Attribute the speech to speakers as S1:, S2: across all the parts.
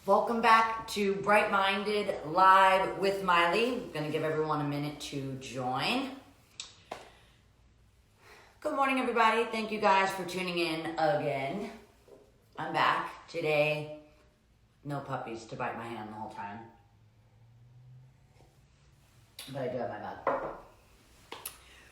S1: Welcome back to Bright Minded Live with Miley. I'm going to give everyone a minute to join. Good morning, everybody. Thank you guys for tuning in again. I'm back today. No puppies to bite my hand the whole time. But I do have my bag.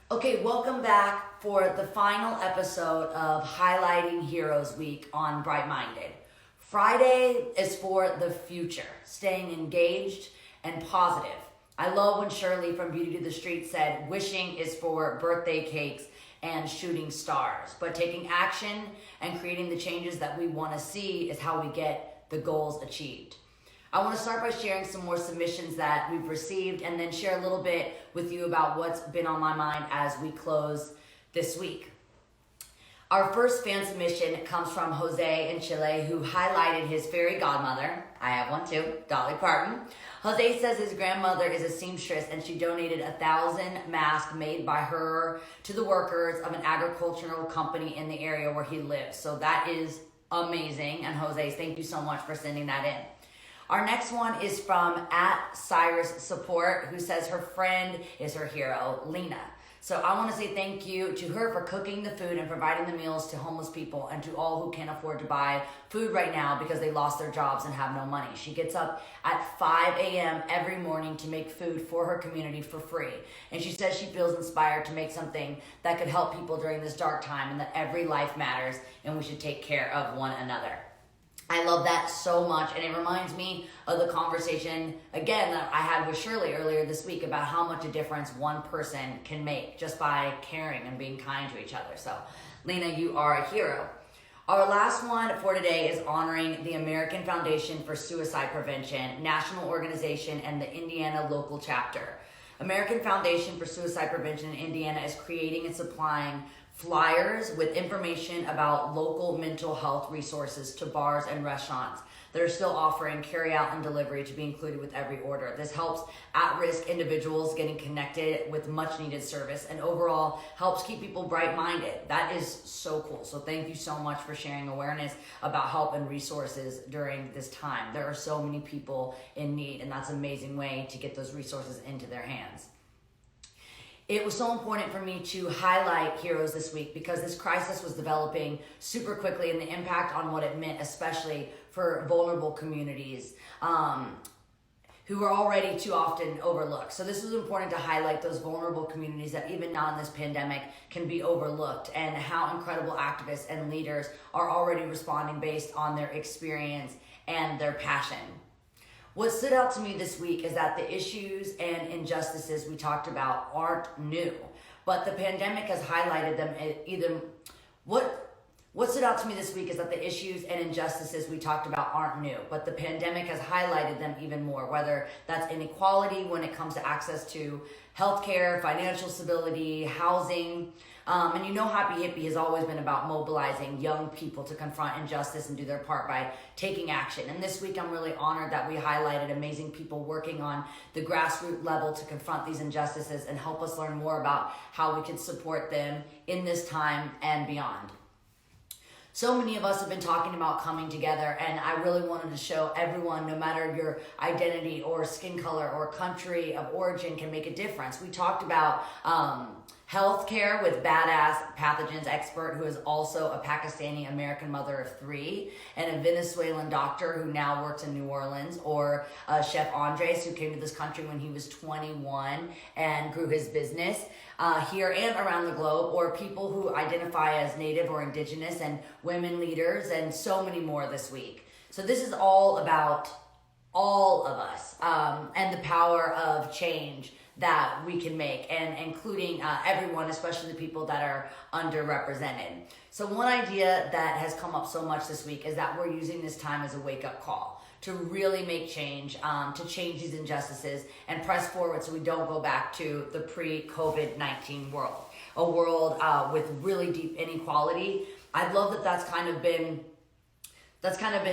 S1: Okay, welcome back for the final episode of Highlighting Heroes Week on Bright Minded. Friday is for the future, staying engaged and positive. I love when Shirley from Beauty to the Street said, wishing is for birthday cakes and shooting stars. But taking action and creating the changes that we want to see is how we get the goals achieved. I want to start by sharing some more submissions that we've received and then share a little bit with you about what's been on my mind as we close this week. Our first fan submission comes from Jose in Chile, who highlighted his fairy godmother. I have one too, Dolly Parton. Jose says his grandmother is a seamstress and she donated 1,000 masks made by her to the workers of an agricultural company in the area where he lives. So that is amazing. And Jose, thank you so much for sending that in. Our next one is from @CyrusSupport, who says her friend is her hero, Lena. So I want to say thank you to her for cooking the food and providing the meals to homeless people and to all who can't afford to buy food right now because they lost their jobs and have no money. She gets up at 5 a.m. every morning to make food for her community for free. And she says she feels inspired to make something that could help people during this dark time and that every life matters and we should take care of one another. I love that so much, and it reminds me of the conversation, again, that I had with Shirley earlier this week about how much a difference one person can make just by caring and being kind to each other. So, Lena, you are a hero. Our last one for today is honoring the American Foundation for Suicide Prevention, national organization, and the Indiana local chapter. American Foundation for Suicide Prevention in Indiana is creating and supplying flyers with information about local mental health resources to bars and restaurants that are still offering carry-out and delivery to be included with every order. This helps at-risk individuals getting connected with much-needed service and overall helps keep people bright-minded. That is so cool. So thank you so much for sharing awareness about help and resources during this time. There are so many people in need, and that's an amazing way to get those resources into their hands. It was so important for me to highlight heroes this week because this crisis was developing super quickly and the impact on what it meant, especially for vulnerable communities who are already too often overlooked. So this was important to highlight those vulnerable communities that even now in this pandemic can be overlooked and how incredible activists and leaders are already responding based on their experience and their passion. What stood out to me this week is that the issues and injustices we talked about aren't new, but the pandemic has highlighted them either. What stood out to me this week is that the issues and injustices we talked about aren't new, but the pandemic has highlighted them even more, whether that's inequality when it comes to access to healthcare, financial stability, housing. And you know Happy Hippie has always been about mobilizing young people to confront injustice and do their part by taking action. And this week I'm really honored that we highlighted amazing people working on the grassroots level to confront these injustices and help us learn more about how we can support them in this time and beyond. So many of us have been talking about coming together, and I really wanted to show everyone, no matter your identity or skin color or country of origin, can make a difference. We talked about healthcare with badass pathogens expert who is also a Pakistani American mother of 3 and a Venezuelan doctor who now works in New Orleans, or Chef Andres, who came to this country when he was 21 and grew his business here and around the globe, or people who identify as Native or Indigenous, and women leaders, and so many more this week. So this is all about all of us and the power of change that we can make, and including everyone, especially the people that are underrepresented. So one idea that has come up so much this week is that we're using this time as a wake-up call to really make change, to change these injustices and press forward so we don't go back to the pre-COVID-19 world, a world with really deep inequality. I love that that's kind of been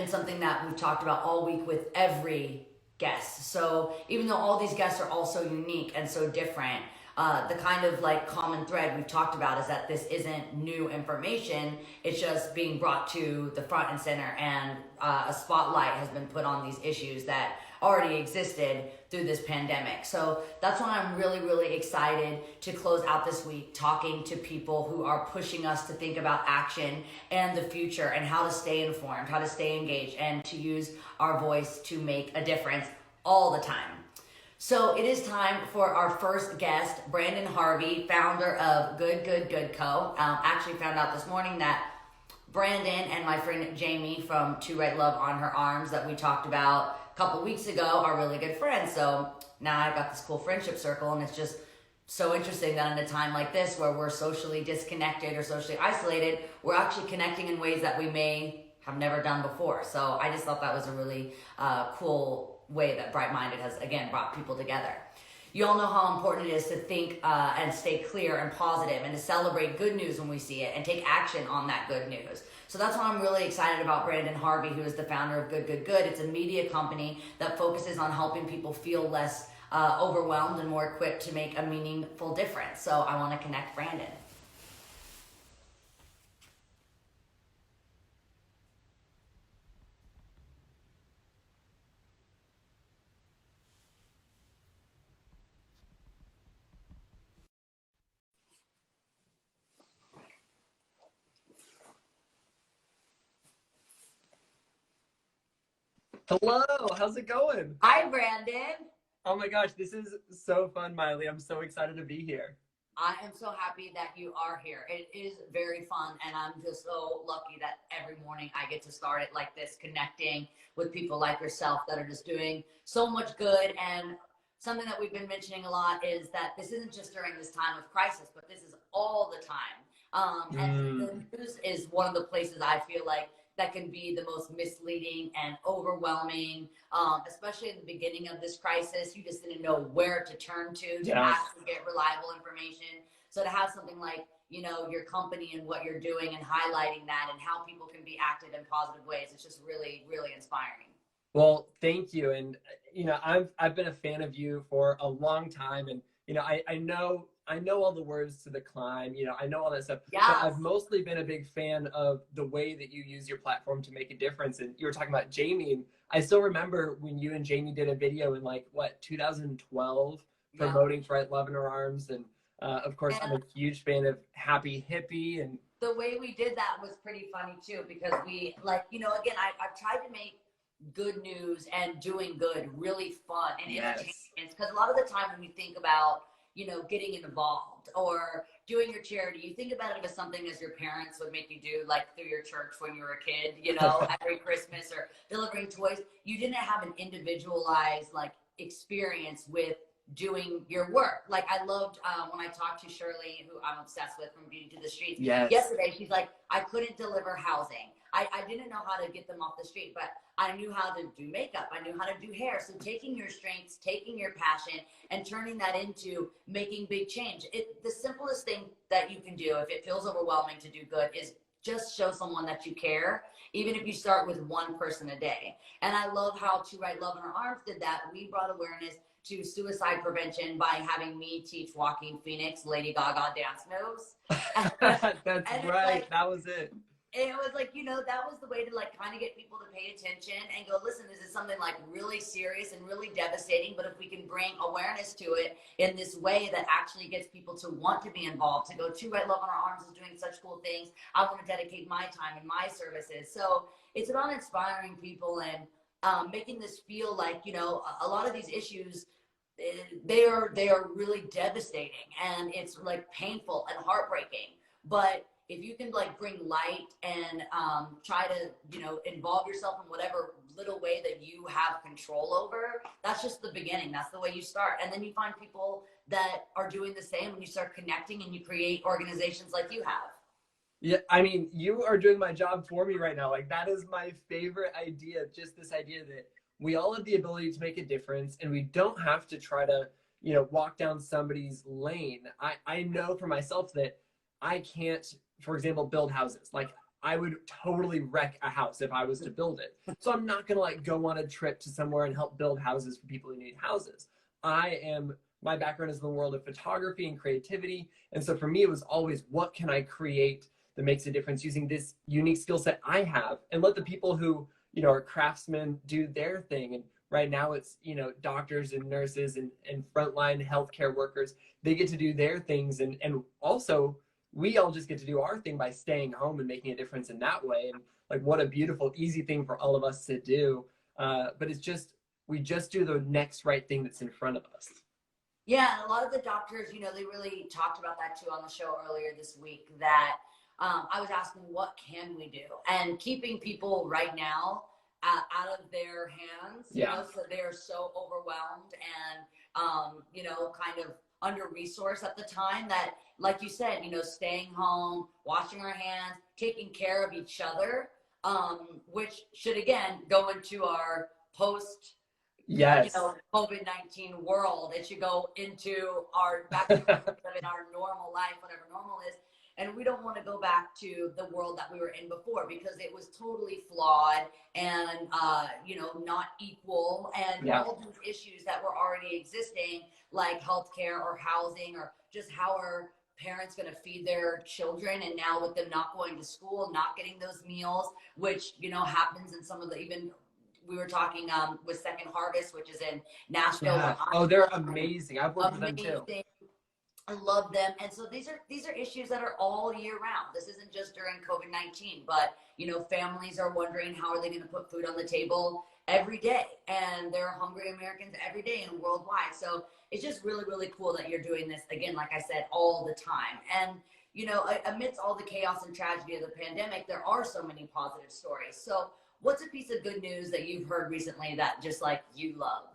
S1: something that we've talked about all week with every guest. So even though all these guests are all so unique and so different, the kind of like common thread we've talked about is that this isn't new information. It's just being brought to the front and center, and a spotlight has been put on these issues that already existed through this pandemic. So that's why I'm really, really excited to close out this week talking to people who are pushing us to think about action and the future and how to stay informed, how to stay engaged, and to use our voice to make a difference all the time. So it is time for our first guest, Brandon Harvey, founder of Good Good Good Co. Actually found out this morning that Brandon and my friend Jamie from To Write Love on Her Arms that we talked about a couple weeks ago are really good friends. So now I've got this cool friendship circle, and it's just so interesting that in a time like this where we're socially disconnected or socially isolated, we're actually connecting in ways that we may have never done before. So I just thought that was a really cool way that Bright Minded has, again, brought people together. You all know how important it is to think and stay clear and positive, and to celebrate good news when we see it and take action on that good news. So that's why I'm really excited about Brandon Harvey, who is the founder of Good Good Good. It's a media company that focuses on helping people feel less overwhelmed and more equipped to make a meaningful difference. So I want to connect Brandon.
S2: Hello, how's it going?
S1: Hi, Brandon.
S2: Oh my gosh, this is so fun, Miley. I'm so excited to be here.
S1: I am so happy that you are here. It is very fun, and I'm just so lucky that every morning I get to start it like this, connecting with people like yourself that are just doing so much good. And something that we've been mentioning a lot is that this isn't just during this time of crisis, but this is all the time. And the news is one of the places I feel like that can be the most misleading and overwhelming, especially in the beginning of this crisis. You just didn't know where to turn to
S2: Yes.
S1: actually get reliable information. So to have something like, you know, your company and what you're doing and highlighting that and how people can be active in positive ways, it's just really, really inspiring.
S2: Well, thank you. And I've been a fan of you for a long time, and I know all the words to the climb, I know all that stuff.
S1: Yes.
S2: But I've mostly been a big fan of the way that you use your platform to make a difference. And you were talking about Jamie, and I still remember when you and Jamie did a video in 2012 promoting To Write Love in Her Arms. And of course, I'm a huge fan of Happy Hippie. And
S1: the way we did that was pretty funny too, because we again, I've tried to make good news and doing good really fun and entertaining. Because a lot of the time when you think about getting involved or doing your charity, you think about it as something as your parents would make you do, like through your church when you were a kid, every Christmas, or delivering toys. You didn't have an individualized experience with doing your work. Like I loved when I talked to Shirley, who I'm obsessed with from Beauty to the Streets.
S2: Yes.
S1: Yesterday, she's like, I couldn't deliver housing. I didn't know how to get them off the street, but I knew how to do makeup. I knew how to do hair. So taking your strengths, taking your passion, and turning that into making big change. The simplest thing that you can do if it feels overwhelming to do good is just show someone that you care, even if you start with one person a day. And I love how To Write Love in Her Arms did that. We brought awareness to suicide prevention by having me teach Joaquin Phoenix Lady Gaga dance moves.
S2: That's right. That was it.
S1: And it was that was the way to kind of get people to pay attention and go, listen, this is something really serious and really devastating, but if we can bring awareness to it in this way that actually gets people to want to be involved, to go, To Write Love in Our Arms is doing such cool things, I want to dedicate my time and my services. So it's about inspiring people and making this feel like, a lot of these issues, they are really devastating, and it's painful and heartbreaking. But if you can bring light and try to involve yourself in whatever little way that you have control over, that's just the beginning. That's the way you start, and then you find people that are doing the same, and you start connecting, and you create organizations like you have.
S2: Yeah, I mean, you are doing my job for me right now. That is my favorite idea. Just this idea that we all have the ability to make a difference, and we don't have to try to walk down somebody's lane. I know for myself that I can't, for example, build houses. I would totally wreck a house if I was to build it. So I'm not going to go on a trip to somewhere and help build houses for people who need houses. I am my background is in the world of photography and creativity. And so for me, it was always, what can I create that makes a difference using this unique skill set I have, and let the people who, are craftsmen do their thing. And right now it's, doctors and nurses and frontline healthcare workers, they get to do their things. And also we all just get to do our thing by staying home and making a difference in that way. And like, what a beautiful, easy thing for all of us to do. But it's just, we just do the next right thing that's in front of us.
S1: Yeah, a lot of the doctors, they really talked about that too on the show earlier this week, that I was asking, what can we do? And keeping people right now out of their hands, so they're so overwhelmed and, kind of under-resourced at the time that, like you said, staying home, washing our hands, taking care of each other, which should, again, go into our post COVID-19 world. It should go into our back to in our normal life, whatever normal is. And we don't want to go back to the world that we were in before, because it was totally flawed and, not equal, and all these issues that were already existing, like healthcare or housing, or just how are parents going to feed their children. And now with them not going to school, not getting those meals, which, happens in some of the, even we were talking with Second Harvest, which is in Nashville.
S2: Yeah. Oh, they're amazing. I've worked with them too.
S1: I love them. And so these are issues that are all year round. This isn't just during COVID-19, but families are wondering, how are they going to put food on the table every day? And there are hungry Americans every day and worldwide. So it's just really, really cool that you're doing this, again, like I said, all the time. And amidst all the chaos and tragedy of the pandemic, there are so many positive stories. So what's a piece of good news that you've heard recently that just like you loved?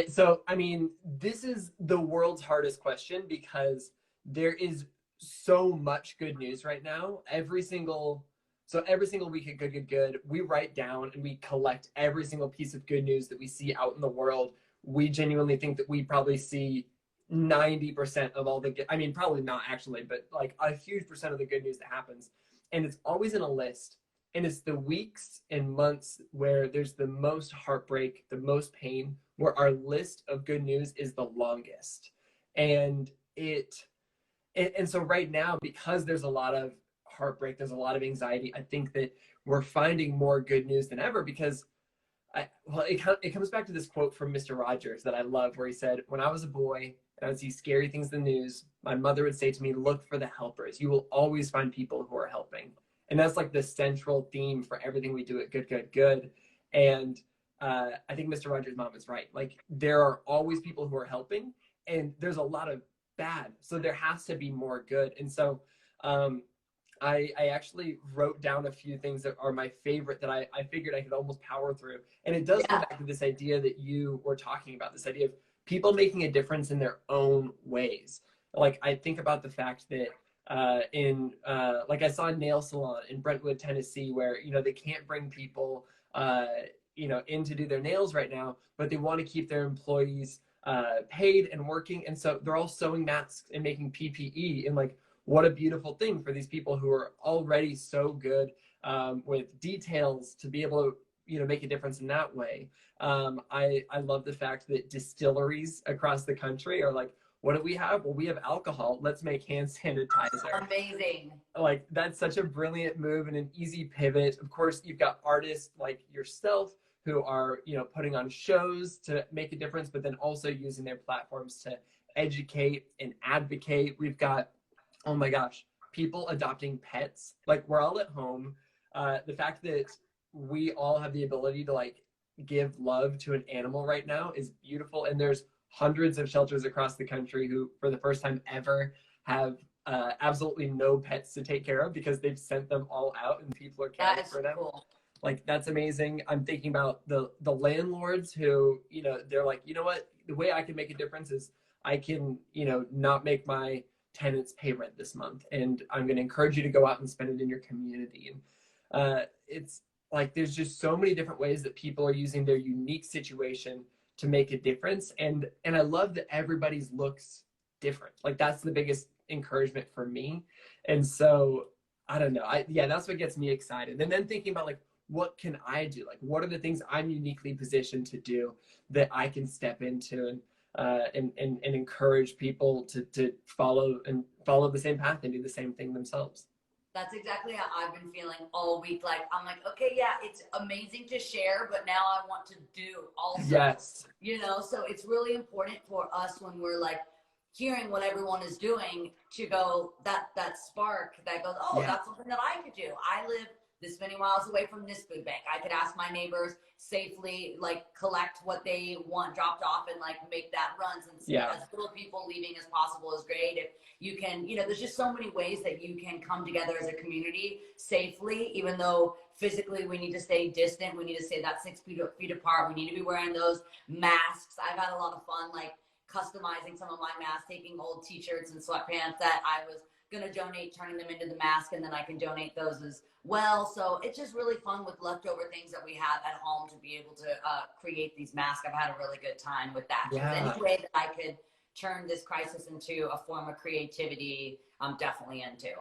S2: So, I mean, this is the world's hardest question, because there is so much good news right now. Every single week at Good, we write down and we collect every single piece of good news that we see out in the world. We genuinely think that we probably see 90% of all the, I mean, probably not actually, but like a huge percent of the good news that happens. And it's always in a list. And it's the weeks and months where there's the most heartbreak, the most pain, where our list of good news is the longest. And so right now, because there's a lot of heartbreak, there's a lot of anxiety, I think that we're finding more good news than ever, because it comes back to this quote from Mr. Rogers that I love, where he said, when I was a boy and I would see scary things in the news, my mother would say to me, look for the helpers. You will always find people who are helping. And that's like the central theme for everything we do at Good. And I think Mr. Rogers' mom is right. Like, there are always people who are helping, and there's a lot of bad. So there has to be more good. And so I actually wrote down a few things that are my favorite that I figured I could almost power through. And it does go back to this idea that you were talking about, this idea of people making a difference in their own ways. Like, I think about the fact that like I saw a nail salon in Brentwood, Tennessee, where, they can't bring people, in to do their nails right now, but they want to keep their employees paid and working. And so they're all sewing masks and making PPE. And like, what a beautiful thing for these people who are already so good with details to be able to, make a difference in that way. I love the fact that distilleries across the country are like, what do we have? Well, we have alcohol. Let's make hand sanitizer.
S1: Amazing.
S2: Like, that's such a brilliant move and an easy pivot. Of course, you've got artists like yourself who are, putting on shows to make a difference, but then also using their platforms to educate and advocate. We've got, oh my gosh, people adopting pets. Like, we're all at home. The fact that we all have the ability to like give love to an animal right now is beautiful. And there's hundreds of shelters across the country who, for the first time ever, have absolutely no pets to take care of, because they've sent them all out and people are caring for them. Cool. Like, that's amazing. I'm thinking about the landlords who, they're like, you know what, the way I can make a difference is I can, not make my tenants pay rent this month, and I'm going to encourage you to go out and spend it in your community. And it's like, there's just so many different ways that people are using their unique situation to make a difference. And I love that everybody's looks different. Like, that's the biggest encouragement for me. And so I don't know. That's what gets me excited. And then thinking about like, what can I do? Like, what are the things I'm uniquely positioned to do that I can step into? and encourage people to follow the same path and do the same thing themselves.
S1: That's exactly how I've been feeling all week. Like, I'm like, okay, yeah, it's amazing to share, but now I want to do also.
S2: Yes.
S1: You know, so it's really important for us when we're like hearing what everyone is doing to go, that spark that goes, oh,
S2: Yeah.
S1: that's something that I could do. I live this many miles away from this food bank. I could ask my neighbors safely, like, collect what they want dropped off and like make that run. Since as little people leaving as possible is great. If you can, you know, there's just so many ways that you can come together as a community safely, even though physically we need to stay distant. We need to stay that 6 feet apart. We need to be wearing those masks. I've had a lot of fun, like customizing some of my masks, taking old t-shirts and sweatpants that I was going to donate, turning them into the mask, and then I can donate those as well. So it's just really fun with leftover things that we have at home to be able to create these masks. I've had a really good time with that.
S2: Yeah.
S1: So any way that I could turn this crisis into a form of creativity, I'm definitely into.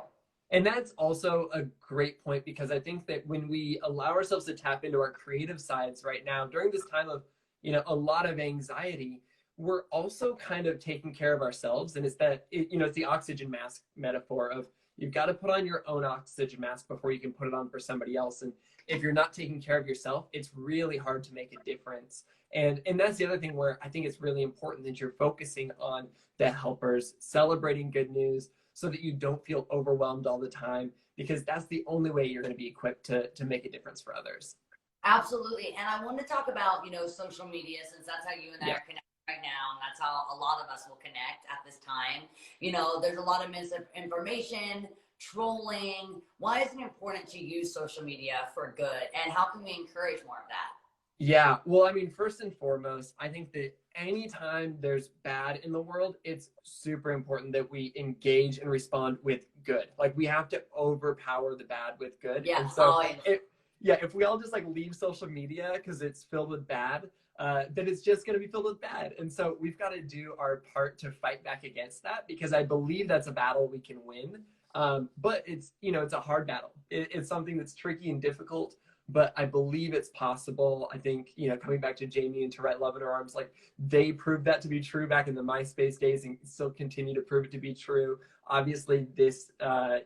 S2: And that's also a great point, because I think that when we allow ourselves to tap into our creative sides right now, during this time of, you know, a lot of anxiety, we're also kind of taking care of ourselves. And it's that, you know, it's the oxygen mask metaphor of, you've got to put on your own oxygen mask before you can put it on for somebody else. And if you're not taking care of yourself, it's really hard to make a difference. And that's the other thing where I think it's really important that you're focusing on the helpers, celebrating good news, so that you don't feel overwhelmed all the time, because that's the only way you're going to be equipped to make a difference for others.
S1: Absolutely. And I want to talk about, you know, social media, since that's how you and I are connected right now, and that's how a lot of us will connect at this time. You know, there's a lot of misinformation, trolling. Why is it important to use social media for good, and how can we encourage more of that?
S2: Yeah, well, I mean, first and foremost, I think that anytime there's bad in the world, it's super important that we engage and respond with good. Like, we have to overpower the bad with good.
S1: Yeah.
S2: And so if we all just like leave social media because it's filled with bad, then it's just going to be filled with bad. And so we've got to do our part to fight back against that, because I believe that's a battle we can win. But it's, you know, it's a hard battle. It's something that's tricky and difficult, but I believe it's possible. I think, you know, coming back to Jamie and To Write Love in Her Arms, like, they proved that to be true back in the MySpace days and still continue to prove it to be true. Obviously, this,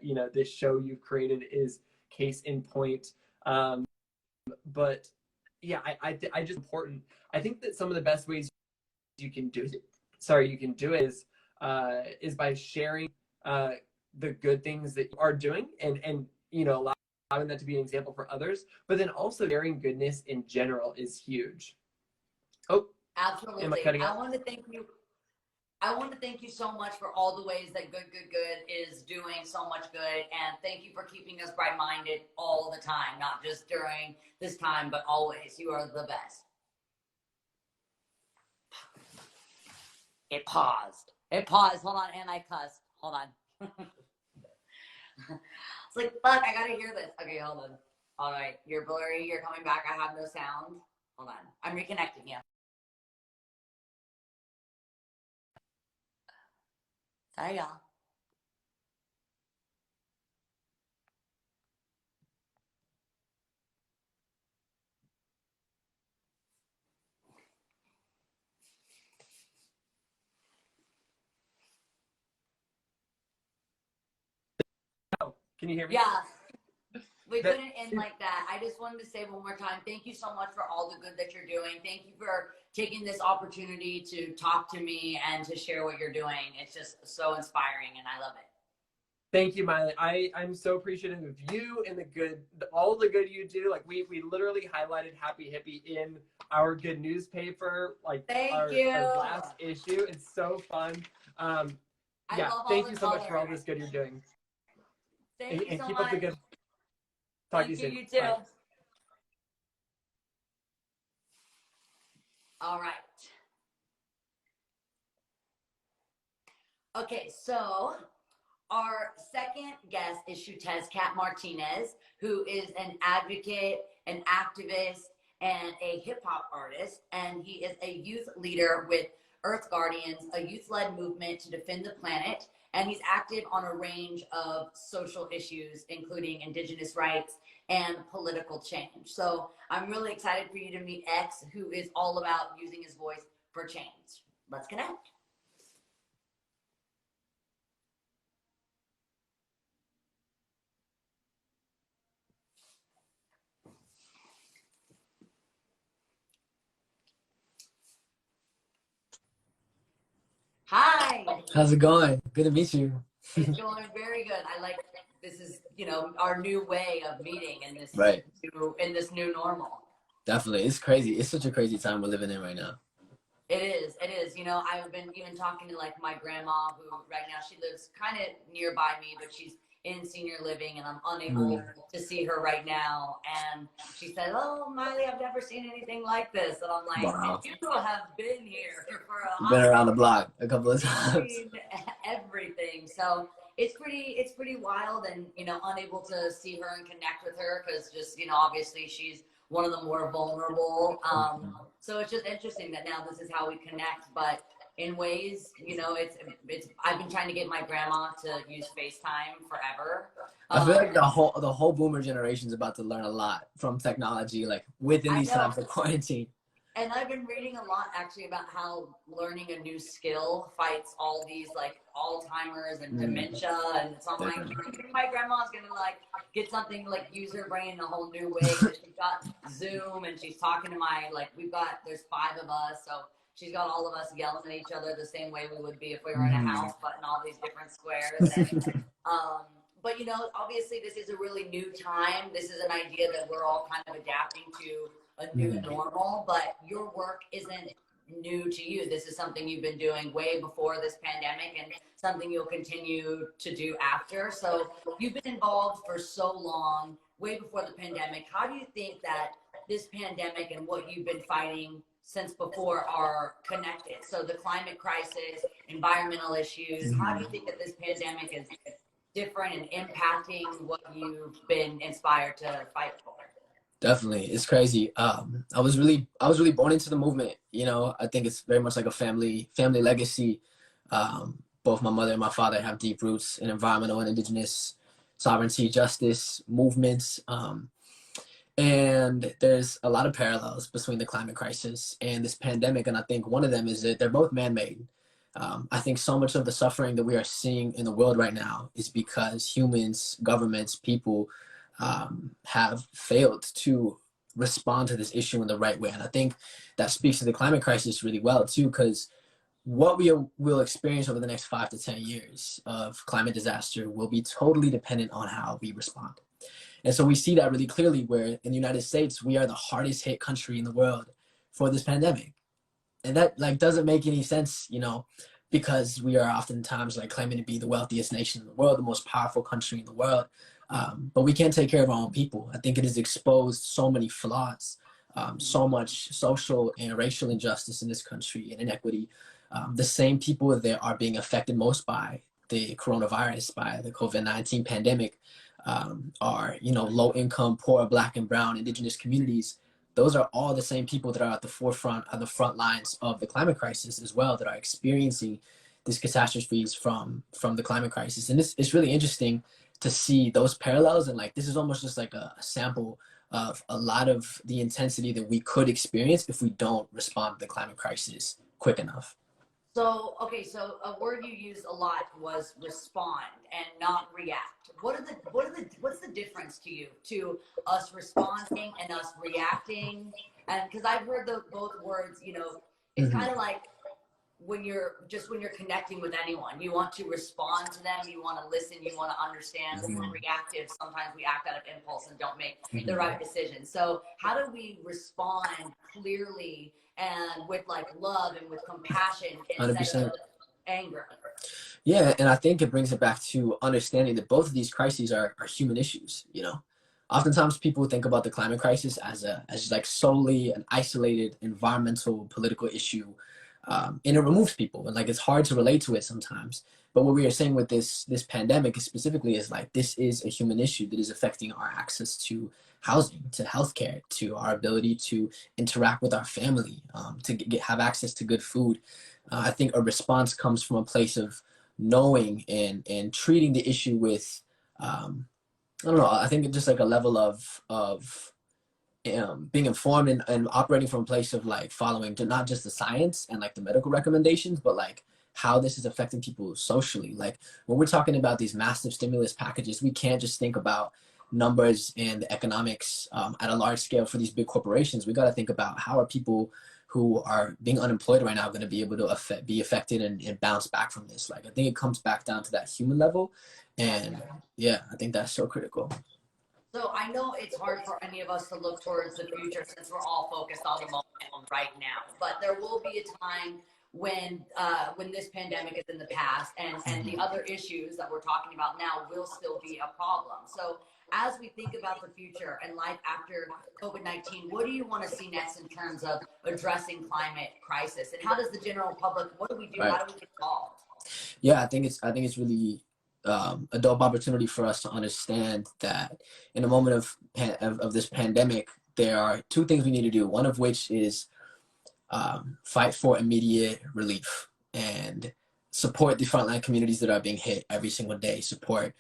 S2: you know, this show you've created is case in point. But yeah, I just important. I think that some of the best ways you can do it is by sharing the good things that you are doing, and you know, allowing that to be an example for others. But then also sharing goodness in general is huge. Oh,
S1: absolutely.
S2: Am I cutting out?
S1: I want to thank you so much for all the ways that Good is doing so much good. And thank you for keeping us bright-minded all the time, not just during this time, but always. You are the best. It paused. Hold on. And I cussed. Hold on. It's like, fuck, I gotta hear this. Okay, hold on. All right. You're blurry. You're coming back. I have no sound. Hold on. I'm reconnecting you. Sorry, y'all.
S2: Can you hear me?
S1: Yeah. We couldn't end like that. I just wanted to say one more time, thank you so much for all the good that you're doing. Thank you for taking this opportunity to talk to me and to share what you're doing. It's just so inspiring, and I love it.
S2: Thank you, Miley. I'm so appreciative of you and all the good you do. Like, we literally highlighted Happy Hippie in our good newspaper, like our last issue. It's so fun. Thank you so much for all this good you're doing.
S1: Thank you so
S2: keep
S1: much.
S2: up the good. Talk to you soon.
S1: You too.
S2: Bye.
S1: All right. Okay, so our second guest is Shutez Cat Martinez, who is an advocate, an activist, and a hip hop artist. And he is a youth leader with Earth Guardians, a youth-led movement to defend the planet. And he's active on a range of social issues, including Indigenous rights and political change. So I'm really excited for you to meet X, who is all about using his voice for change. Let's connect. Hi.
S3: How's it going? Good to meet you.
S1: It's going very good. I like this is, our new way of meeting in this
S3: Right.
S1: new normal.
S3: Definitely. It's crazy. It's such a crazy time we're living in right now.
S1: It is. It is. I've been even talking to like my grandma, who right now she lives kind of nearby me, but she's in senior living, and I'm unable to see her right now. And she said, "Oh, Miley, I've never seen anything like this." And I'm like,
S3: Wow.
S1: "You have been here for a
S3: Been
S1: hot
S3: around the block a couple of times.
S1: seen everything." So it's pretty wild, and unable to see her and connect with her because just obviously she's one of the more vulnerable. So it's just interesting that now this is how we connect, but in ways, it's I've been trying to get my grandma to use FaceTime forever.
S3: I feel like the whole boomer generation is about to learn a lot from technology, like within these times of quarantine.
S1: And I've been reading a lot actually about how learning a new skill fights all these like Alzheimer's and dementia. And so I'm like, my grandma's gonna like get something, like use her brain in a whole new way. She's got Zoom and she's talking to there's 5 of us. So she's got all of us yelling at each other the same way we would be if we were in a house, but in all these different squares. And, but obviously this is a really new time. This is an idea that we're all kind of adapting to a new normal, but your work isn't new to you. This is something you've been doing way before this pandemic and something you'll continue to do after. So you've been involved for so long, way before the pandemic. How do you think that this pandemic and what you've been fighting since before are connected? So the climate crisis, environmental issues, how do you think that this pandemic is different and impacting what you've been inspired to fight for?
S3: Definitely. It's crazy. I was really born into the movement. I think it's very much like a family legacy. Both my mother and my father have deep roots in environmental and indigenous sovereignty, justice movements. And there's a lot of parallels between the climate crisis and this pandemic. And I think one of them is that they're both man-made. I think so much of the suffering that we are seeing in the world right now is because humans, governments, people have failed to respond to this issue in the right way. And I think that speaks to the climate crisis really well too, because what we will experience over the next 5 to 10 years of climate disaster will be totally dependent on how we respond. And so we see that really clearly where in the United States, we are the hardest hit country in the world for this pandemic. And that doesn't make any sense, because we are oftentimes claiming to be the wealthiest nation in the world, the most powerful country in the world. But we can't take care of our own people. I think it has exposed so many flaws, so much social and racial injustice in this country and inequity. The same people that are being affected most by the coronavirus, by the COVID-19 pandemic, are, low income, poor, Black and brown, indigenous communities. Those are all the same people that are at the forefront, on the front lines of the climate crisis as well, that are experiencing these catastrophes from the climate crisis. And it's really interesting to see those parallels. And this is almost just like a sample of a lot of the intensity that we could experience if we don't respond to the climate crisis quick enough.
S1: So, okay, so a word you used a lot was respond and not react. What's the difference to you, to us responding and us reacting? And because I've heard both words, it's kind of like when you're connecting with anyone, you want to respond to them, you want to listen, you want to understand. When we're reactive, sometimes we act out of impulse and don't make the right decision. So how do we respond clearly and with love and with compassion instead of anger?
S3: Yeah, and I think it brings it back to understanding that both of these crises are human issues. Oftentimes people think about the climate crisis as solely an isolated environmental political issue, and it removes people, and it's hard to relate to it sometimes. But what we are saying with this pandemic specifically is this is a human issue that is affecting our access to housing, to healthcare, to our ability to interact with our family, to have access to good food. I think a response comes from a place of knowing and treating the issue with, I don't know, I think it's just a level of being informed and operating from a place of like following not just the science and like the medical recommendations, but like how this is affecting people socially. Like when we're talking about these massive stimulus packages, we can't just think about numbers and the economics at a large scale for these big corporations. We got to think about how are people who are being unemployed right now going to be able to be affected and bounce back from this. Like I think it comes back down to that human level, and yeah, I think that's so critical.
S1: So I know it's hard for any of us to look towards the future since we're all focused on the moment right now. But there will be a time when this pandemic is in the past and the other issues that we're talking about now will still be a problem. So as we think about the future and life after COVID-19, what do you want to see next in terms of addressing climate crisis? And how does the general public, what do we do?
S3: Right.
S1: How do we get involved?
S3: Yeah, I think it's really a dope opportunity for us to understand that in a moment of this pandemic, there are two things we need to do. One of which is fight for immediate relief and support the frontline communities that are being hit every single day. Support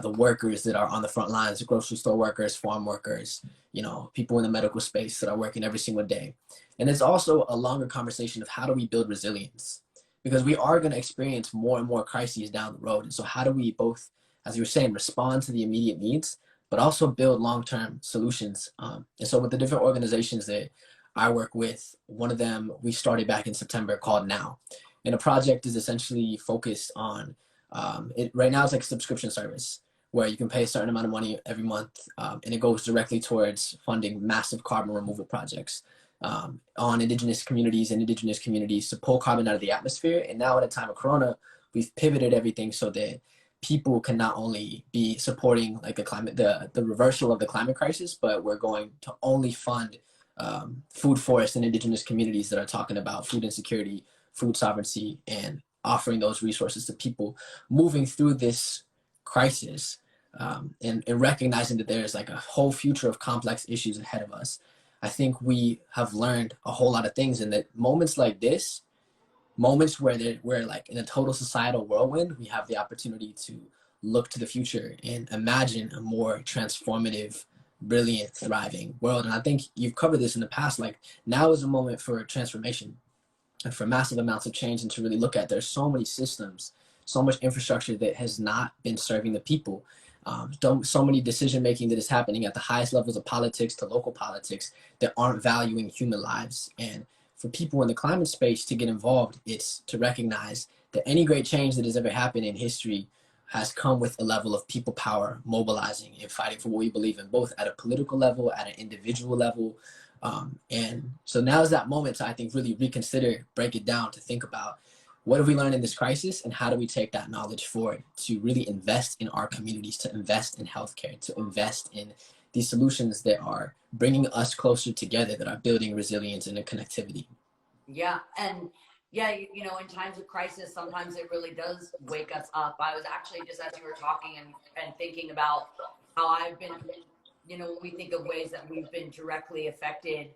S3: the workers that are on the front lines, the grocery store workers, farm workers, you know, people in the medical space that are working every single day. And it's also a longer conversation of how do we build resilience? Because we are going to experience more and more crises down the road. And so how do we both, as you were saying, respond to the immediate needs, but also build long-term solutions? And so with the different organizations that I work with, one of them we started back in September called Now. And the project is essentially focused on, right now it's like a subscription service where you can pay a certain amount of money every month, and it goes directly towards funding massive carbon removal projects on indigenous communities and indigenous communities to pull carbon out of the atmosphere. And now at a time of Corona, we've pivoted everything so that people can not only be supporting like the reversal of the climate crisis, but we're going to only fund food forests and indigenous communities that are talking about food insecurity, food sovereignty, and offering those resources to people moving through this crisis, and recognizing that there's like a whole future of complex issues ahead of us. I think we have learned a whole lot of things, and that moments like this, moments where we're like in a total societal whirlwind, we have the opportunity to look to the future and imagine a more transformative, brilliant, thriving world. And I think you've covered this in the past, like now is a moment for transformation and for massive amounts of change, and to really look at there's so many systems, so much infrastructure that has not been serving the people. So many decision making that is happening at the highest levels of politics to local politics that aren't valuing human lives. And for people in the climate space to get involved, it's to recognize that any great change that has ever happened in history has come with a level of people power mobilizing and fighting for what we believe in, both at a political level, at an individual level. And so now is that moment to, I think, really reconsider, break it down, to think about what have we learned in this crisis and how do we take that knowledge forward to really invest in our communities, to invest in healthcare, to invest in these solutions that are bringing us closer together, that are building resilience and connectivity.
S1: Yeah. And yeah, you know, in times of crisis, sometimes it really does wake us up. I was actually just as you were talking and thinking about how I've been, you know, when we think of ways that we've been directly affected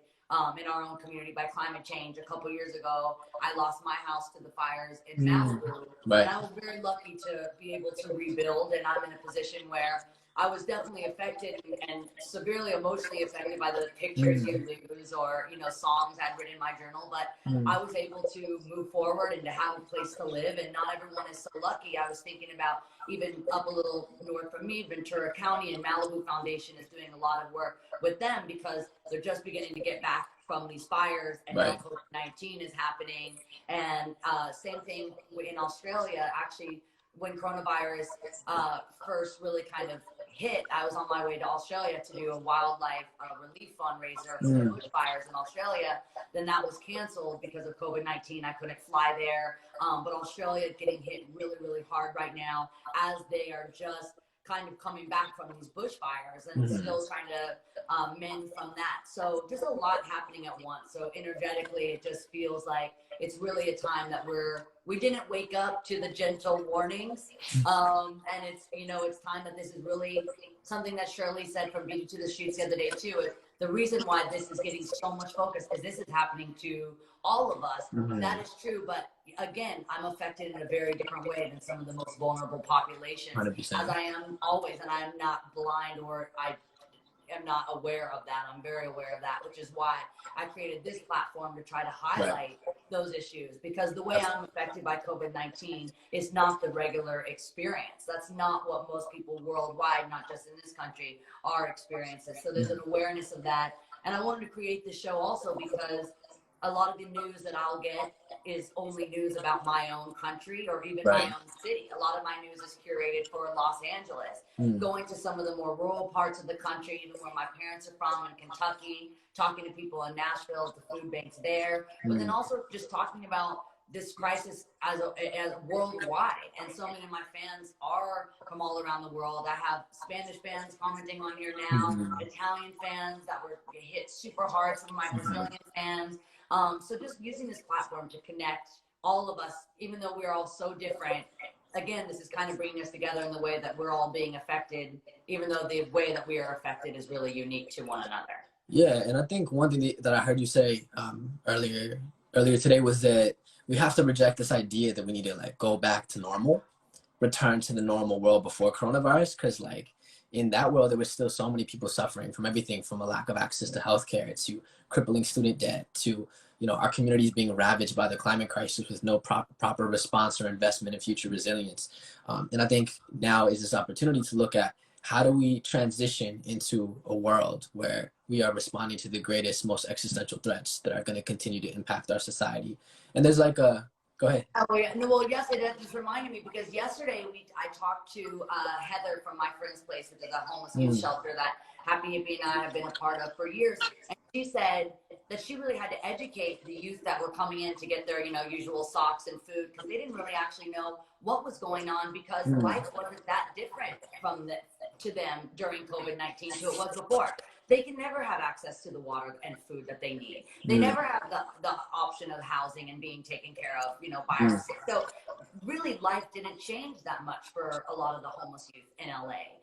S1: in our own community by climate change. A couple years ago, I lost my house to the fires in Malibu.
S3: Right.
S1: And I was very lucky to be able to rebuild. And I'm in a position where I was definitely affected and severely emotionally affected by the pictures you lose or, you know, songs I'd written in my journal. But I was able to move forward and to have a place to live. And not everyone is so lucky. I was thinking about even up a little north from me, Ventura County, and Malibu Foundation is doing a lot of work with them because they're just beginning to get back from these fires, and now COVID-19 is happening. And same thing in Australia. Actually, when coronavirus first really kind of hit, I was on my way to Australia to do a wildlife relief fundraiser for the bushfires in Australia. Then that was canceled because of COVID-19. I couldn't fly there. But Australia is getting hit really, really hard right now as they are just kind of coming back from these bushfires and still trying to mend from that. So just a lot happening at once. So energetically, it just feels like it's really a time that we didn't wake up to the gentle warnings. And it's, you know, it's time that this is really something that Shirley said from Beauty to the Streets the other day too. Is the reason why this is getting so much focus is this is happening to all of us. That is true. But again, I'm affected in a very different way than some of the most vulnerable populations,
S3: 100%.
S1: as I am always, and I'm not blind or am not aware of that. I'm very aware of that, which is why I created this platform to try to highlight those issues, because the way I'm affected by COVID-19 is not the regular experience. That's not what most people worldwide, not just in this country, are experiencing. So there's an awareness of that. And I wanted to create this show also because a lot of the news that I'll get is only news about my own country or even my own city. A lot of my news is curated for Los Angeles, going to some of the more rural parts of the country, even where my parents are from in Kentucky, talking to people in Nashville, the food banks there, but then also just talking about this crisis as worldwide. And so many of my fans are from all around the world. I have Spanish fans commenting on here now, Italian fans that were hit super hard, some of my Brazilian fans. So just using this platform to connect all of us, even though we're all so different. Again, this is kind of bringing us together in the way that we're all being affected, even though the way that we are affected is really unique to one another.
S3: Yeah, and I think one thing that I heard you say earlier today was that we have to reject this idea that we need to like go back to normal, return to the normal world before coronavirus, because like in that world there was still so many people suffering from everything from a lack of access to healthcare to crippling student debt to our communities being ravaged by the climate crisis with no proper response or investment in future resilience. And I think now is this opportunity to look at how do we transition into a world where we are responding to the greatest, most existential threats that are going to continue to impact our society. And there's like go ahead.
S1: Oh yeah, no, well, yes, it just reminded me because yesterday I talked to Heather from My Friend's Place, which is a homeless youth shelter that Happy Hippie and I have been a part of for years. And she said that she really had to educate the youth that were coming in to get their, usual socks and food, because they didn't really actually know what was going on, because life wasn't that different to them during COVID-19 to it was before. They can never have access to the water and food that they need. They never have the option of housing and being taken care of, by us. So really life didn't change that much for a lot of the homeless youth in LA.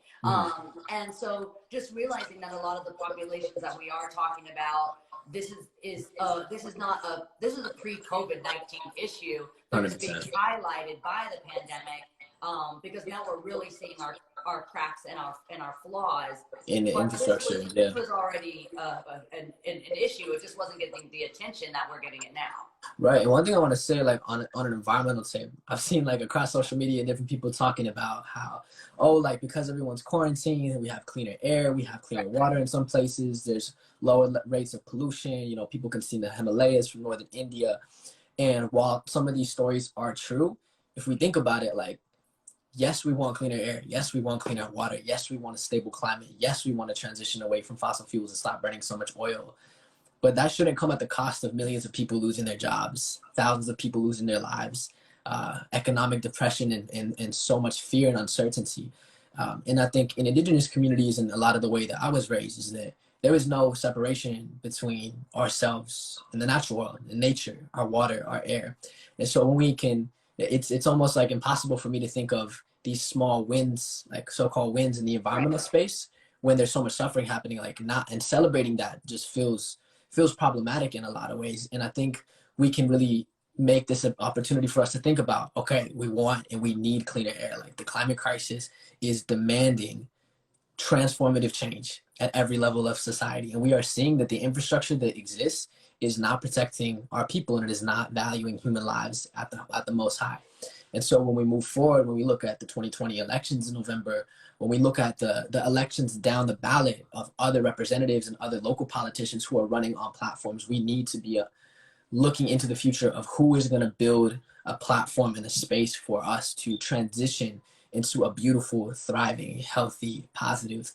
S1: And so just realizing that a lot of the populations that we are talking about, this is a pre-COVID-19 issue that is being highlighted by the pandemic. Because now we're really seeing our cracks and our flaws
S3: in the infrastructure.
S1: This was already an issue. It just wasn't getting the attention that we're getting it now.
S3: Right. And one thing I want to say, like on an environmental tip, I've seen like across social media different people talking about how, like because everyone's quarantined, we have cleaner air, we have cleaner water in some places. There's lower rates of pollution. People can see the Himalayas from northern India. And while some of these stories are true, if we think about it, like, yes, we want cleaner air. Yes, we want cleaner water. Yes, we want a stable climate. Yes, we want to transition away from fossil fuels and stop burning so much oil. But that shouldn't come at the cost of millions of people losing their jobs, thousands of people losing their lives, economic depression, and so much fear and uncertainty. And I think in indigenous communities and a lot of the way that I was raised is that there is no separation between ourselves and the natural world, and nature, our water, our air. And so when we can, it's almost like impossible for me to think of these small wins, like so-called wins in the environmental space, when there's so much suffering happening, like not, and celebrating that just feels problematic in a lot of ways. And I think we can really make this an opportunity for us to think about, okay, we want and we need cleaner air. Like the climate crisis is demanding transformative change at every level of society. And we are seeing that the infrastructure that exists is not protecting our people, and it is not valuing human lives at the most high. And so when we move forward, when we look at the 2020 elections in November, when we look at the elections down the ballot of other representatives and other local politicians who are running on platforms, we need to be looking into the future of who is going to build a platform and a space for us to transition into a beautiful, thriving, healthy, positive,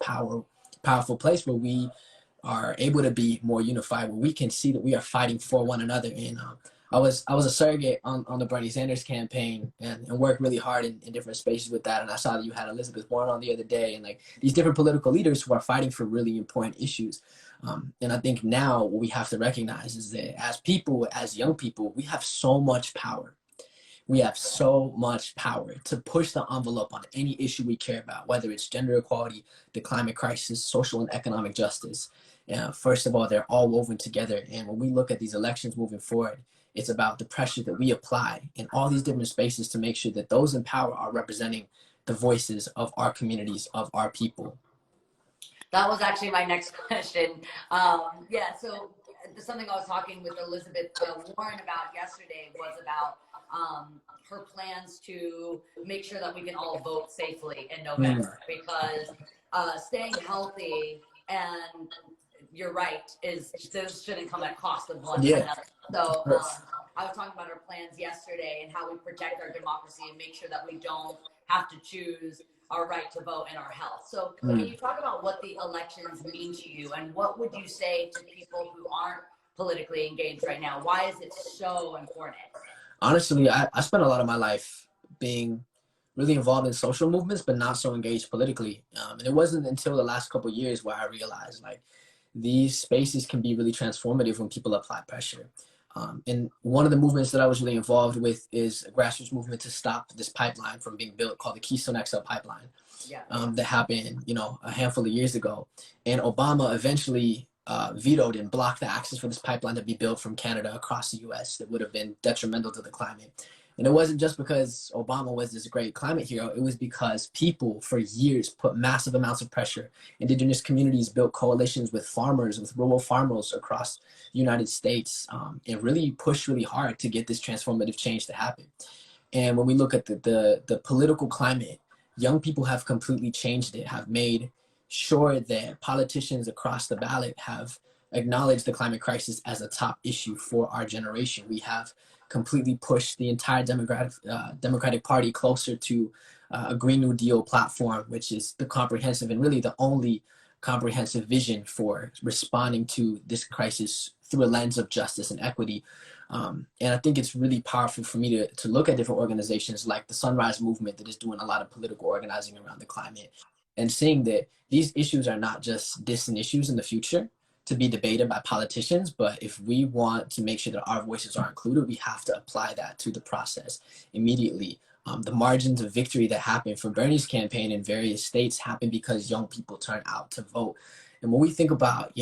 S3: powerful place where we are able to be more unified, where we can see that we are fighting for one another. And I was a surrogate on the Bernie Sanders campaign and worked really hard in different spaces with that. And I saw that you had Elizabeth Warren on the other day, and like these different political leaders who are fighting for really important issues. And I think now what we have to recognize is that as people, as young people, we have so much power. We have so much power to push the envelope on any issue we care about, whether it's gender equality, the climate crisis, social and economic justice. First of all, they're all woven together. And when we look at these elections moving forward, it's about the pressure that we apply in all these different spaces to make sure that those in power are representing the voices of our communities, of our people.
S1: That was actually my next question. Yeah, so something I was talking with Elizabeth Warren about yesterday was about her plans to make sure that we can all vote safely in November because staying healthy and you're right is those shouldn't come at cost of one
S3: Yeah.
S1: another. So I was talking about our plans yesterday and how we protect our democracy and make sure that we don't have to choose our right to vote and our health. So can you talk about what the elections mean to you and what would you say to people who aren't politically engaged right now? Why is it so important?
S3: Honestly, I spent a lot of my life being really involved in social movements, but not so engaged politically. And it wasn't until the last couple of years where I realized like these spaces can be really transformative when people apply pressure. And one of the movements that I was really involved with is a grassroots movement to stop this pipeline from being built called the Keystone XL pipeline.
S1: Yeah.
S3: That happened, a handful of years ago. And Obama eventually vetoed and blocked the access for this pipeline to be built from Canada across the US that would have been detrimental to the climate. And it wasn't just because Obama was this great climate hero. It was because people for years put massive amounts of pressure. Indigenous communities built coalitions with farmers, with rural farmers across the United States, and really pushed really hard to get this transformative change to happen. And when we look at the political climate, young people have completely changed it, have made sure that politicians across the ballot have acknowledged the climate crisis as a top issue for our generation. We have completely pushed the entire Democratic Party closer to a Green New Deal platform, which is the comprehensive and really the only comprehensive vision for responding to this crisis through a lens of justice and equity. And I think it's really powerful for me to look at different organizations like the Sunrise Movement that is doing a lot of political organizing around the climate and seeing that these issues are not just distant issues in the future to be debated by politicians, but if we want to make sure that our voices are included, we have to apply that to the process immediately. The margins of victory that happened for Bernie's campaign in various states happened because young people turned out to vote. And when we think about,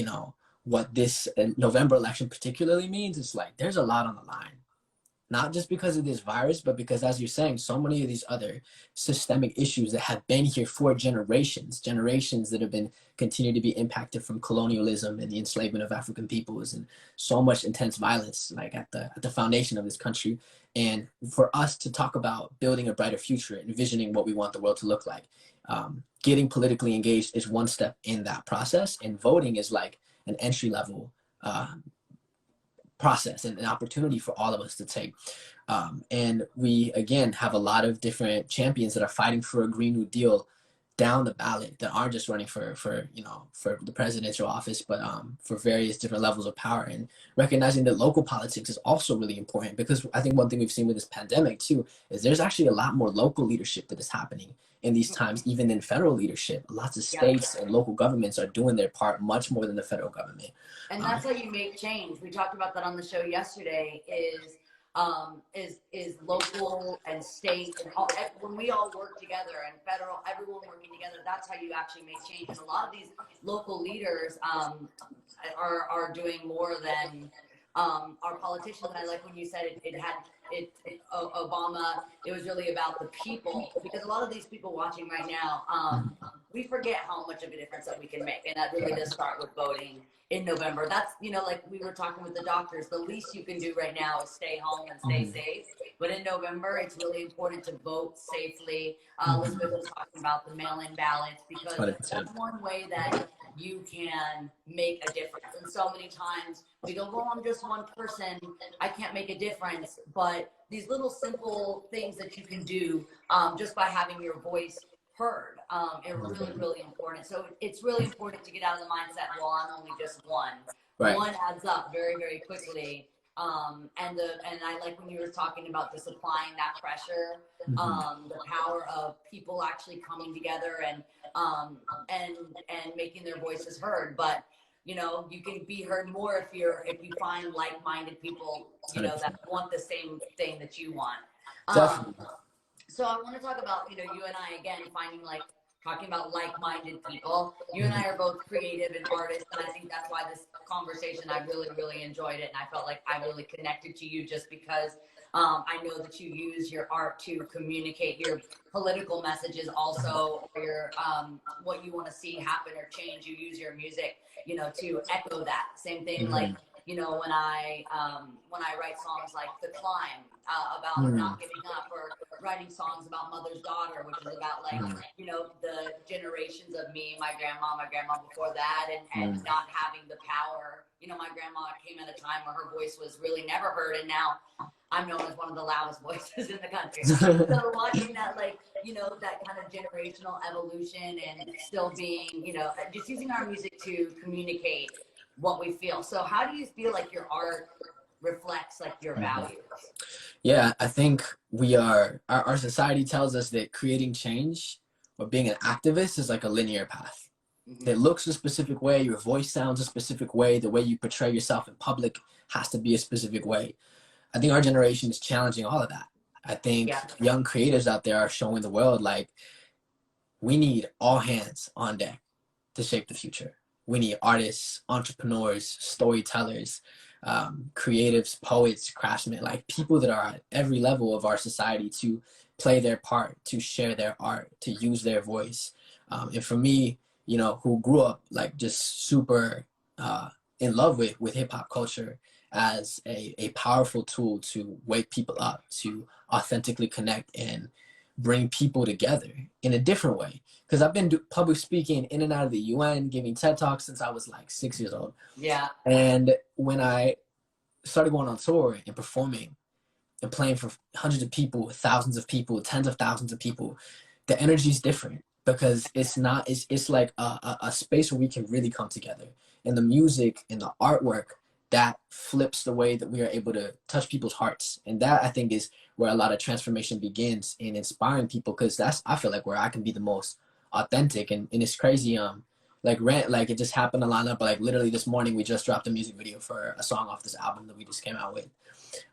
S3: what this November election particularly means, it's like there's a lot on the line. Not just because of this virus, but because, as you're saying, so many of these other systemic issues that have been here for generations that have been continued to be impacted from colonialism and the enslavement of African peoples and so much intense violence, like at the foundation of this country. And for us to talk about building a brighter future, envisioning what we want the world to look like, getting politically engaged is one step in that process, and voting is like an entry level process and an opportunity for all of us to take. And we, again, have a lot of different champions that are fighting for a Green New Deal down the ballot that aren't just running for the presidential office, but for various different levels of power. And recognizing that local politics is also really important, because I think one thing we've seen with this pandemic too is there's actually a lot more local leadership that is happening in these times, even in federal leadership. Lots of states and local governments are doing their part much more than the federal government.
S1: And that's how you make change. We talked about that on the show yesterday. Is local and state and all, when we all work together, and federal, everyone working together, that's how you actually make change. And a lot of these local leaders are doing more than our politicians. And I like when you said Obama, it was really about the people, because a lot of these people watching right now, we forget how much of a difference that we can make. And that really does start with voting in November. That's, like we were talking with the doctors, the least you can do right now is stay home and stay safe. But in November, it's really important to vote safely. Elizabeth was talking about the mail-in ballots, because
S3: 100%.
S1: that's one way that you can make a difference. And so many times we go, well, I'm just one person, I can't make a difference. But these little simple things that you can do just by having your voice heard are really, really important. So it's really important to get out of the mindset, well, I'm only just one. Right. One adds up very, very quickly. And I like when you were talking about just applying that pressure, the power of people actually coming together and making their voices heard. But you can be heard more if you find like-minded people, that want the same thing that you want.
S3: Definitely.
S1: So I want to talk about, you and I, again, talking about like-minded people. You and I are both creative and artists, and I think that's why this conversation, I really, really enjoyed it. And I felt like I really connected to you just because I know that you use your art to communicate your political messages also, or your what you want to see happen or change. You use your music, you know, to echo that. Same thing, like, you know, when I write songs like The Climb, about not giving up, or writing songs about mother's daughter, which is about, like, you know, the generations of me, my grandma before that, and not having the power. You know, my grandma came at a time where her voice was really never heard, and now I'm known as one of the loudest voices in the country. So watching that, like, you know, that kind of generational evolution, and still being, you know, just using our music to communicate what we feel. So how do you feel like your art reflects, like, your values?
S3: Yeah, I think our society tells us that creating change or being an activist is like a linear path. It looks a specific way, your voice sounds a specific way, the way you portray yourself in public has to be a specific way. I think our generation is challenging all of that. I think young creators out there are showing the world, like, we need all hands on deck to shape the future. We need artists, entrepreneurs, storytellers, creatives, poets, craftsmen, like people that are at every level of our society to play their part, to share their art, to use their voice. And for me, you know, who grew up like just super in love with hip hop culture as a powerful tool to wake people up, to authentically connect and bring people together in a different way. Because I've been public speaking in and out of the UN, giving TED Talks since I was like 6 years old.
S1: Yeah.
S3: And when I started going on tour and performing and playing for hundreds of people, thousands of people, tens of thousands of people, the energy is different, because it's like a space where we can really come together. And the music and the artwork, that flips the way that we are able to touch people's hearts. And that, I think, is where a lot of transformation begins in inspiring people, because that's, I feel like, where I can be the most authentic. And it's crazy. Like it just happened to line up. Like literally this morning, we just dropped a music video for a song off this album that we just came out with.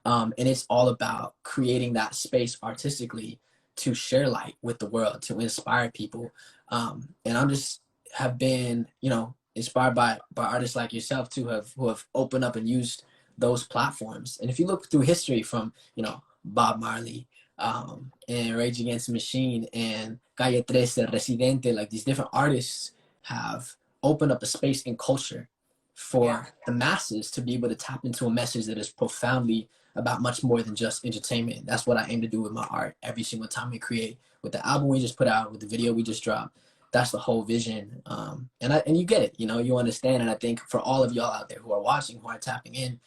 S3: And it's all about creating that space artistically to share light with the world, to inspire people. And I'm just have been, you know, inspired by artists like yourself too, who have opened up and used those platforms. And if you look through history, from, you know, Bob Marley, and Rage Against the Machine, and Calle 13, Residente, like these different artists have opened up a space in culture for the masses to be able to tap into a message that is profoundly about much more than just entertainment. That's what I aim to do with my art every single time we create. With the album we just put out, with the video we just dropped, that's the whole vision. And you get it, you know, you understand. And I think for all of y'all out there who are watching, who are tapping in,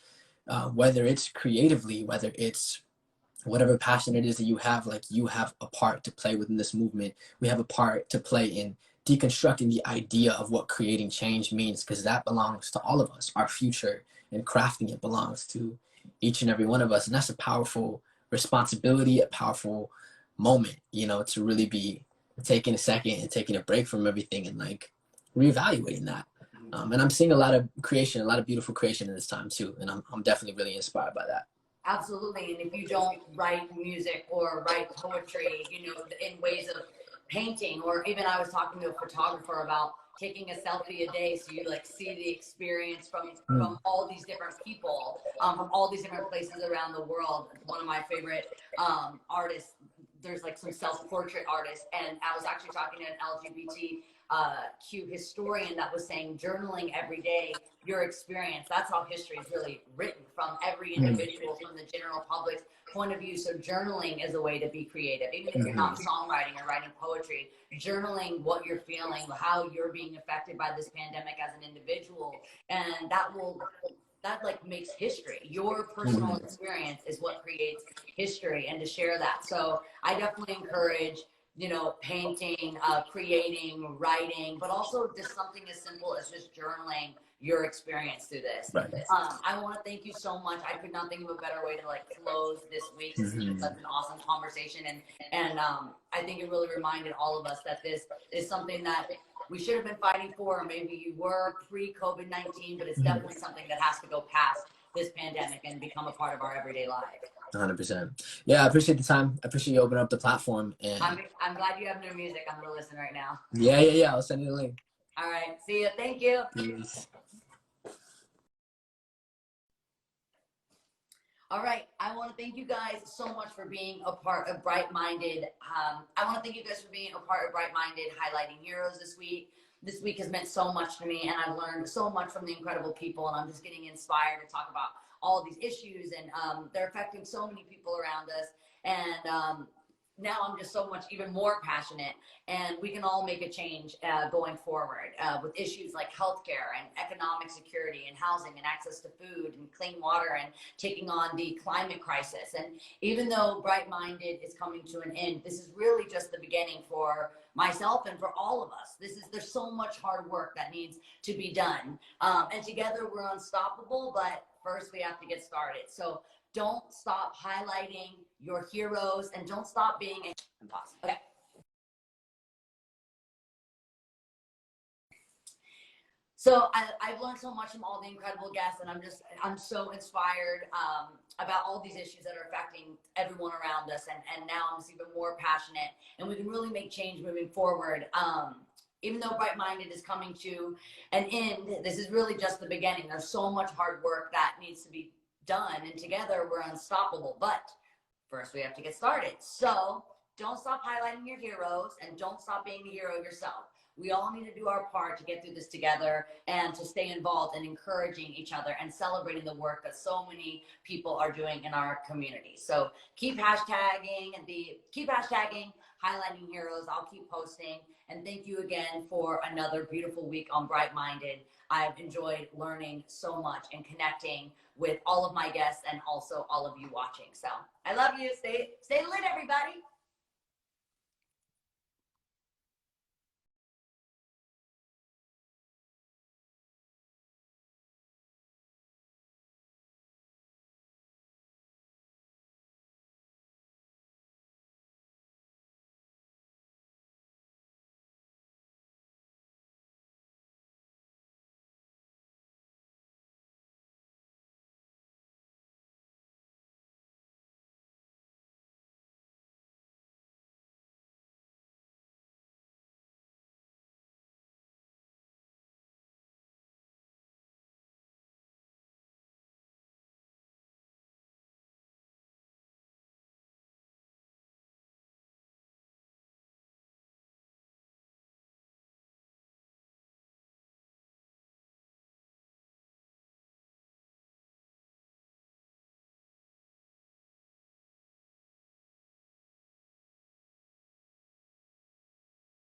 S3: whether it's creatively, whether it's whatever passion it is that you have, like, you have a part to play within this movement. We have a part to play in deconstructing the idea of what creating change means, because that belongs to all of us. Our future and crafting it belongs to each and every one of us. And that's a powerful responsibility, a powerful moment, you know, to really be taking a second and taking a break from everything and like reevaluating that. And I'm seeing a lot of creation, a lot of beautiful creation in this time too. And I'm definitely really inspired by that.
S1: Absolutely. And if you don't write music or write poetry, you know, in ways of painting, or even I was talking to a photographer about taking a selfie a day, so you like see the experience from all these different people, from all these different places around the world. One of my favorite artists, there's like some self-portrait artists, and I was actually talking to an LGBTQ historian that was saying journaling every day, your experience, that's how history is really written, from every individual, from the general public's point of view. So journaling is a way to be creative. Even if you're not songwriting or writing poetry, journaling what you're feeling, how you're being affected by this pandemic as an individual, and that like makes history. Your personal experience is what creates history, and to share that. So I definitely encourage, you know, painting, creating, writing, but also just something as simple as just journaling your experience through this.
S3: Right.
S1: I want to thank you so much. I could not think of a better way to like close this week. It's been such an awesome conversation, and I think it really reminded all of us that this is something that we should have been fighting for, or maybe you were pre-COVID-19, but it's definitely something that has to go past this pandemic and become a part of our everyday life.
S3: 100%. Yeah, I appreciate the time. I appreciate you opening up the platform. And
S1: I'm glad you have new music. I'm gonna listen right now.
S3: Yeah. I'll send you the link.
S1: All right. See you. Thank you.
S3: Peace.
S1: All right. I want to thank you guys so much for being a part of Bright Minded. I want to thank you guys for being a part of Bright Minded Highlighting Heroes this week. This week has meant so much to me, and I've learned so much from the incredible people, and I'm just getting inspired to talk about all of these issues, and they're affecting so many people around us. And now I'm just so much even more passionate, and we can all make a change going forward with issues like healthcare and economic security and housing and access to food and clean water and taking on the climate crisis. And even though Bright Minded is coming to an end, this is really just the beginning for myself and for all of us. There's so much hard work that needs to be done, and together we're unstoppable. But first, we have to get started. So don't stop highlighting your heroes, and don't stop being impossible. Okay. So I've learned so much from all the incredible guests, and I'm so inspired about all these issues that are affecting everyone around us. And now I'm just even more passionate, and we can really make change moving forward. Even though Bright Minded is coming to an end, this is really just the beginning. There's so much hard work that needs to be done, and together we're unstoppable. But first, we have to get started. So don't stop highlighting your heroes, and don't stop being the hero yourself. We all need to do our part to get through this together and to stay involved and encouraging each other and celebrating the work that so many people are doing in our community. So keep hashtagging highlighting heroes. I'll keep posting. And thank you again for another beautiful week on Bright Minded. I've enjoyed learning so much and connecting with all of my guests and also all of you watching. So I love you. Stay lit, everybody.